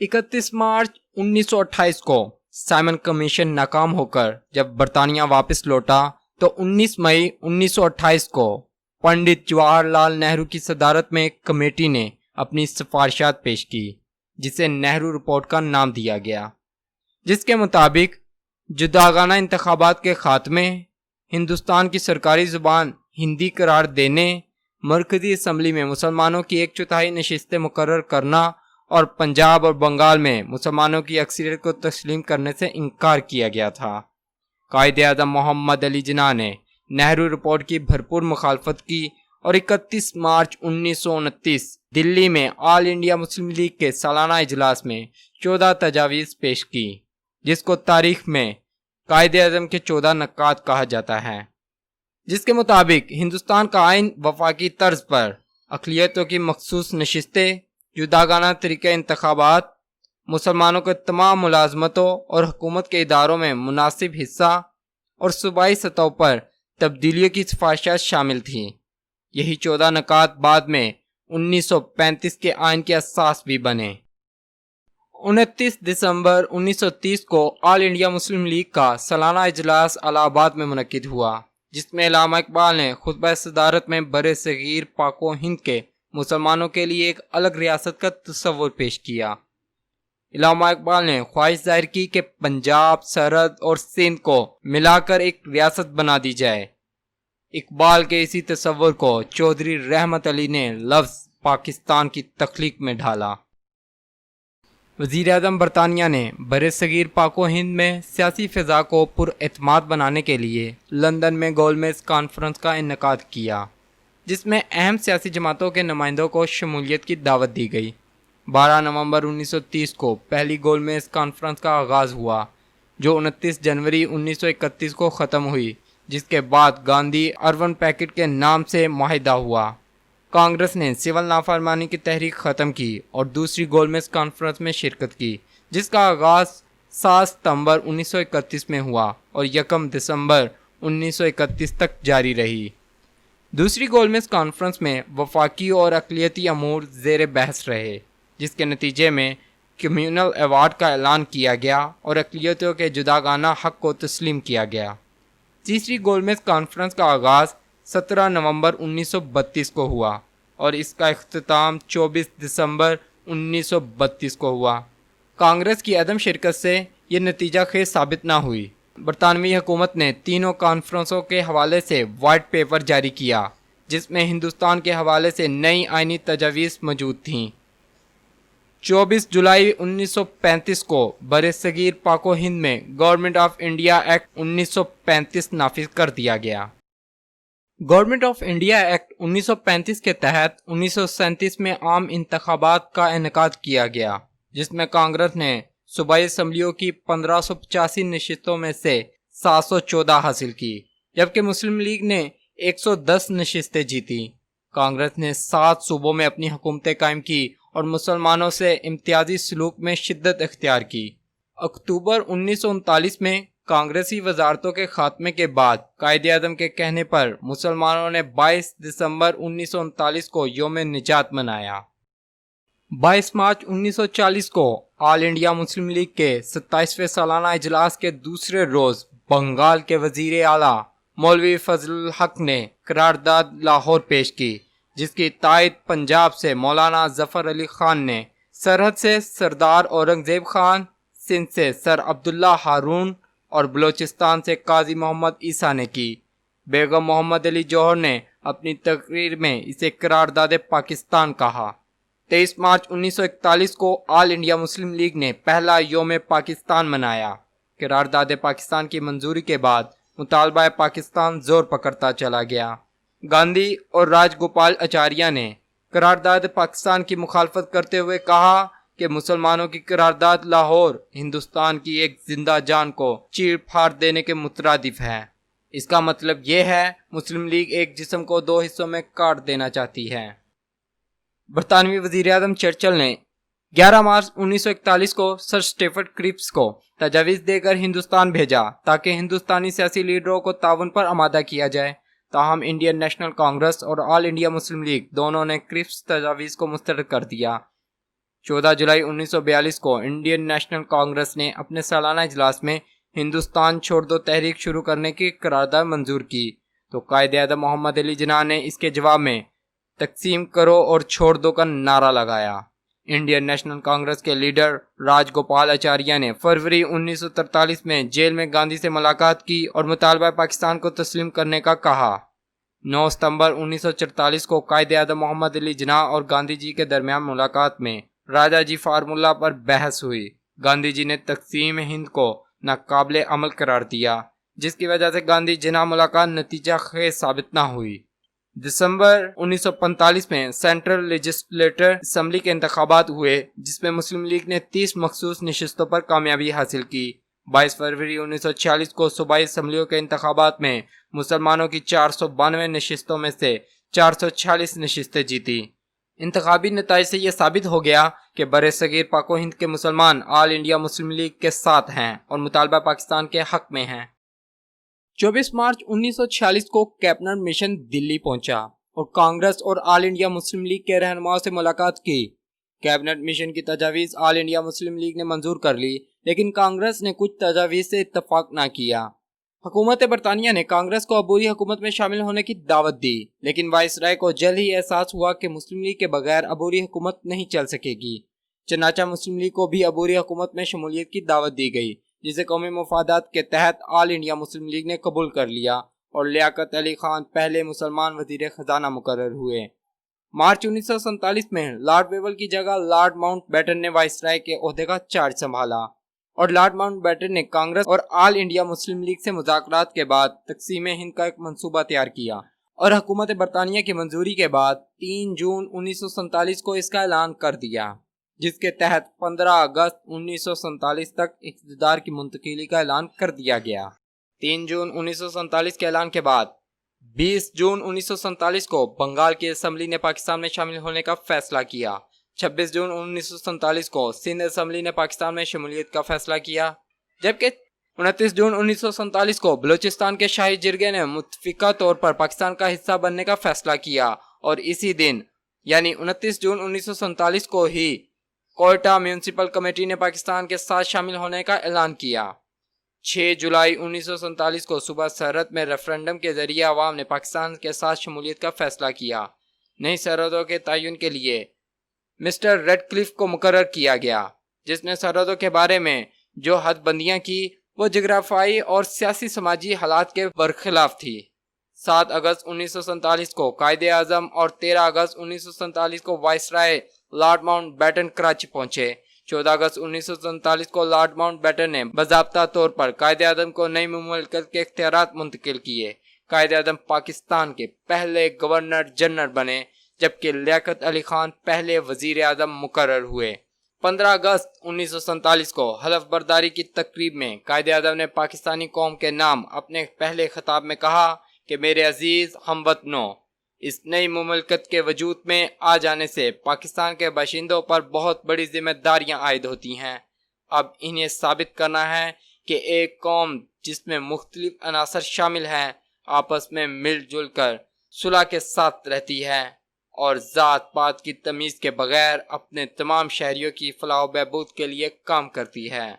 31 مارچ 1928 کو Simon commission ناکام ہو کر جب برطانیہ واپس لوٹا تو 19 مئی 1928 کو پنڈت جواہر لال نہرو کی صدارت میں ایک کمیٹی نے اپنی سفارشات پیش کی جسے نہرو رپورٹ کا نام دیا گیا، جس کے مطابق جداگانہ انتخابات کے خاتمے، ہندوستان کی سرکاری زبان ہندی قرار دینے، مرکزی اسمبلی میں مسلمانوں کی 1/4 نشستیں مقرر کرنا اور پنجاب اور بنگال میں مسلمانوں کی اکثریت کو تسلیم کرنے سے انکار کیا گیا تھا۔ قائد اعظم محمد علی جناح نے نہرو رپورٹ کی بھرپور مخالفت کی اور 31 مارچ 1929 دلی میں آل انڈیا مسلم لیگ کے سالانہ اجلاس میں 14 تجاویز پیش کی، جس کو تاریخ میں قائد اعظم کے 14 نکات کہا جاتا ہے، جس کے مطابق ہندوستان کا آئین وفاقی طرز پر اقلیتوں کی مخصوص نشستیں، جداگانہ طریقہ انتخابات، مسلمانوں کے تمام ملازمتوں اور حکومت کے اداروں میں مناسب حصہ اور صوبائی سطحوں پر تبدیلیوں کی سفارشات شامل تھیں۔ یہی 14 نکات بعد میں 1935 کے آئین کے اساس بھی بنے۔ 29 دسمبر 1930 کو آل انڈیا مسلم لیگ کا سالانہ اجلاس الہ آباد میں منعقد ہوا، جس میں علامہ اقبال نے خطبہ صدارت میں بر صغیر پاک و ہند کے مسلمانوں کے لیے ایک الگ ریاست کا تصور پیش کیا۔ علامہ اقبال نے خواہش ظاہر کی کہ پنجاب، سرحد اور سندھ کو ملا کر ایک ریاست بنا دی جائے۔ اقبال کے اسی تصور کو چودھری رحمت علی نے لفظ پاکستان کی تخلیق میں ڈھالا۔ وزیر اعظم برطانیہ نے برصغیر پاک و ہند میں سیاسی فضا کو پر اعتماد بنانے کے لیے لندن میں گول میز کانفرنس کا انعقاد کیا، جس میں اہم سیاسی جماعتوں کے نمائندوں کو شمولیت کی دعوت دی گئی۔ 12 نومبر 1930 کو پہلی گول میز کانفرنس کا آغاز ہوا، جو 29 جنوری 1931 کو ختم ہوئی، جس کے بعد گاندھی ارون پیکٹ کے نام سے معاہدہ ہوا۔ کانگریس نے سول نافرمانی کی تحریک ختم کی اور دوسری گول میز کانفرنس میں شرکت کی، جس کا آغاز 7 ستمبر 1931 میں ہوا اور 1 دسمبر 1931 تک جاری رہی۔ دوسری گول میز کانفرنس میں وفاقی اور اقلیتی امور زیر بحث رہے، جس کے نتیجے میں کمیونل ایوارڈ کا اعلان کیا گیا اور اقلیتوں کے جداگانہ حق کو تسلیم کیا گیا۔ تیسری گول میز کانفرنس کا آغاز 17 نومبر 1932 کو ہوا اور اس کا اختتام 24 دسمبر 1932 کو ہوا۔ کانگریس کی عدم شرکت سے یہ نتیجہ خیز ثابت نہ ہوئی۔ برطانوی حکومت نے تینوں کانفرنسوں کے حوالے سے وائٹ پیپر جاری کیا، جس میں ہندوستان کے حوالے سے نئی آئینی تجاویز موجود تھیں۔ 24 جولائی 1935 کو برصغیر پاک و ہند میں گورنمنٹ آف انڈیا ایکٹ 1935 نافذ کر دیا گیا۔ گورنمنٹ آف انڈیا ایکٹ 1935 کے تحت 1937 میں عام انتخابات کا انعقاد کیا گیا، جس میں کانگریس نے صوبائی اسمبلیوں کی 1585 نشستوں میں سے 714 حاصل کی، جبکہ مسلم لیگ نے 110 نشستیں جیتی۔ کانگریس نے 7 صوبوں میں اپنی حکومتیں قائم کی اور مسلمانوں سے امتیازی سلوک میں شدت اختیار کی۔ اکتوبر 1939 میں کانگریسی وزارتوں کے خاتمے کے بعد قائد اعظم کے کہنے پر مسلمانوں نے 22 دسمبر 1939 کو یوم نجات منایا۔ 22 مارچ 1940 کو آل انڈیا مسلم لیگ کے 27ویں سالانہ اجلاس کے دوسرے روز بنگال کے وزیر اعلیٰ مولوی فضل الحق نے قرارداد لاہور پیش کی، جس کی تائید پنجاب سے مولانا ظفر علی خان نے، سرحد سے سردار اورنگزیب خان، سندھ سے سر عبداللہ ہارون اور بلوچستان سے قاضی محمد عیسیٰ نے کی۔ بیگم محمد علی جوہر نے اپنی تقریر میں اسے قرارداد پاکستان کہا۔ 23 مارچ 1941 کو آل انڈیا مسلم لیگ نے پہلا یوم پاکستان منایا۔ قرارداد پاکستان کی منظوری کے بعد مطالبہ پاکستان زور پکڑتا چلا گیا۔ گاندھی اور راج گوپال اچاریہ نے قرارداد پاکستان کی مخالفت کرتے ہوئے کہا کہ مسلمانوں کی قرارداد لاہور ہندوستان کی ایک زندہ جان کو چیر پھاڑ دینے کے مترادف ہے۔ اس کا مطلب یہ ہے مسلم لیگ ایک جسم کو 2 حصوں میں کاٹ دینا چاہتی ہے۔ برطانوی وزیر اعظم چرچل نے 11 مارچ 1941 کو سر اسٹیفرڈ کرپس کو تجاویز دے کر ہندوستان بھیجا تاکہ ہندوستانی سیاسی لیڈروں کو تعاون پر آمادہ کیا جائے۔ تاہم انڈین نیشنل کانگریس اور آل انڈیا مسلم لیگ دونوں نے کرپس تجاویز کو مسترد کر دیا۔ 14 جولائی 1942 کو انڈین نیشنل کانگریس نے اپنے سالانہ اجلاس میں ہندوستان چھوڑ دو تحریک شروع کرنے کی قرارداد منظور کی، تو قائد اعظم محمد علی جناح نے اس کے جواب میں تقسیم کرو اور چھوڑ دو کا نعرہ لگایا۔ انڈین نیشنل کانگریس کے لیڈر راج گوپال آچاریہ نے فروری 1943 میں جیل میں گاندھی سے ملاقات کی اور مطالبہ پاکستان کو تسلیم کرنے کا کہا۔ 9 ستمبر 1944 کو قائد اعظم محمد علی جناح اور گاندھی جی کے درمیان ملاقات میں راجا جی فارمولہ پر بحث ہوئی۔ گاندھی جی نے تقسیم ہند کو ناقابل عمل قرار دیا، جس کی وجہ سے گاندھی جناح ملاقات نتیجہ خیز ثابت نہ ہوئی۔ دسمبر 1945 میں سینٹرل لیجسلیٹر اسمبلی کے انتخابات ہوئے، جس میں مسلم لیگ نے 30 مخصوص نشستوں پر کامیابی حاصل کی۔ 22 فروری 1946 کو صوبائی اسمبلیوں کے انتخابات میں مسلمانوں کی 492 نشستوں میں سے 446 نشستیں جیتی۔ انتخابی نتائج سے یہ ثابت ہو گیا کہ برِ صغیر پاک و ہند کے مسلمان آل انڈیا مسلم لیگ کے ساتھ ہیں اور مطالبہ پاکستان کے حق میں ہیں۔ 24 مارچ 1946 کو کیبنٹ مشن دلی پہنچا اور کانگریس اور آل انڈیا مسلم لیگ کے رہنماؤں سے ملاقات کی۔ کیبنٹ مشن کی تجاویز آل انڈیا مسلم لیگ نے منظور کر لی، لیکن کانگریس نے کچھ تجاویز سے اتفاق نہ کیا۔ حکومت برطانیہ نے کانگریس کو عبوری حکومت میں شامل ہونے کی دعوت دی، لیکن وائسرائے کو جلد ہی احساس ہوا کہ مسلم لیگ کے بغیر عبوری حکومت نہیں چل سکے گی۔ چنانچہ مسلم لیگ کو بھی عبوری حکومت میں شمولیت کی دعوت دی گئی، جسے قومی مفادات کے تحت آل انڈیا مسلم لیگ نے قبول کر لیا اور لیاقت علی خان پہلے مسلمان وزیر خزانہ مقرر ہوئے۔ مارچ 1947 میں لارڈ ویول کی جگہ لارڈ ماؤنٹ بیٹن نے وائسرائے کے عہدے کا چارج سنبھالا، اور لارڈ ماؤنٹ بیٹن نے کانگریس اور آل انڈیا مسلم لیگ سے مذاکرات کے بعد تقسیم ہند کا ایک منصوبہ تیار کیا، اور حکومت برطانیہ کی منظوری کے بعد 3 جون 1947 کو اس کا اعلان کر دیا، جس کے تحت 15 اگست 1947 تک اقتدار کی منتقلی کا اعلان کر دیا گیا۔ 3 جون 1947 کے اعلان کے بعد 20 جون 1947 کو بنگال کی اسمبلی نے پاکستان میں شامل ہونے کا فیصلہ کیا۔ 26 جون 1947 کو سندھ اسمبلی نے پاکستان میں شمولیت کا فیصلہ کیا، جبکہ 29 جون 1947 کو بلوچستان کے شاہی جرگے نے متفقہ طور پر پاکستان کا حصہ بننے کا فیصلہ کیا، اور اسی دن یعنی 29 جون 1947 کو ہی کوئٹہ میونسپل کمیٹی نے پاکستان کے ساتھ شامل ہونے کا اعلان کیا۔ 6 جولائی 1947 کو صوبہ سرحد میں ریفرنڈم کے ذریعے عوام نے پاکستان کے ساتھ شمولیت کا فیصلہ کیا۔ نئی سرحدوں کے تعین کے لیے مسٹر ریڈ کلف کو مقرر کیا گیا، جس نے سرحدوں کے بارے میں جو حد بندیاں کی وہ جغرافیائی اور سیاسی سماجی حالات کے برخلاف تھی۔ 7 اگست 1947 کو قائد اعظم اور 13 اگست 1947 کو viceroy lord Mountbatten Karachi پہنچے۔ 14 اگست 1947 کو لارڈ ماؤنٹ بیٹن نے باضابطہ طور پر قائد اعظم کو نئی مملکت کے اختیارات منتقل کیے۔ قائد اعظم پاکستان کے پہلے گورنر جنرل بنے، جبکہ لیاقت علی خان پہلے وزیر اعظم مقرر ہوئے۔ 15 اگست 1947 کو حلف برداری کی تقریب میں قائد اعظم نے پاکستانی قوم کے نام اپنے پہلے خطاب میں کہا کہ میرے عزیز ہم وطنوں، اس نئی مملکت کے وجود میں آ جانے سے پاکستان کے باشندوں پر بہت بڑی ذمہ داریاں عائد ہوتی ہیں۔ اب انہیں ثابت کرنا ہے کہ ایک قوم جس میں مختلف عناصر شامل ہیں آپس میں مل جل کر صلح کے ساتھ رہتی ہے اور ذات پات کی تمیز کے بغیر اپنے تمام شہریوں کی فلاح و بہبود کے لیے کام کرتی ہے۔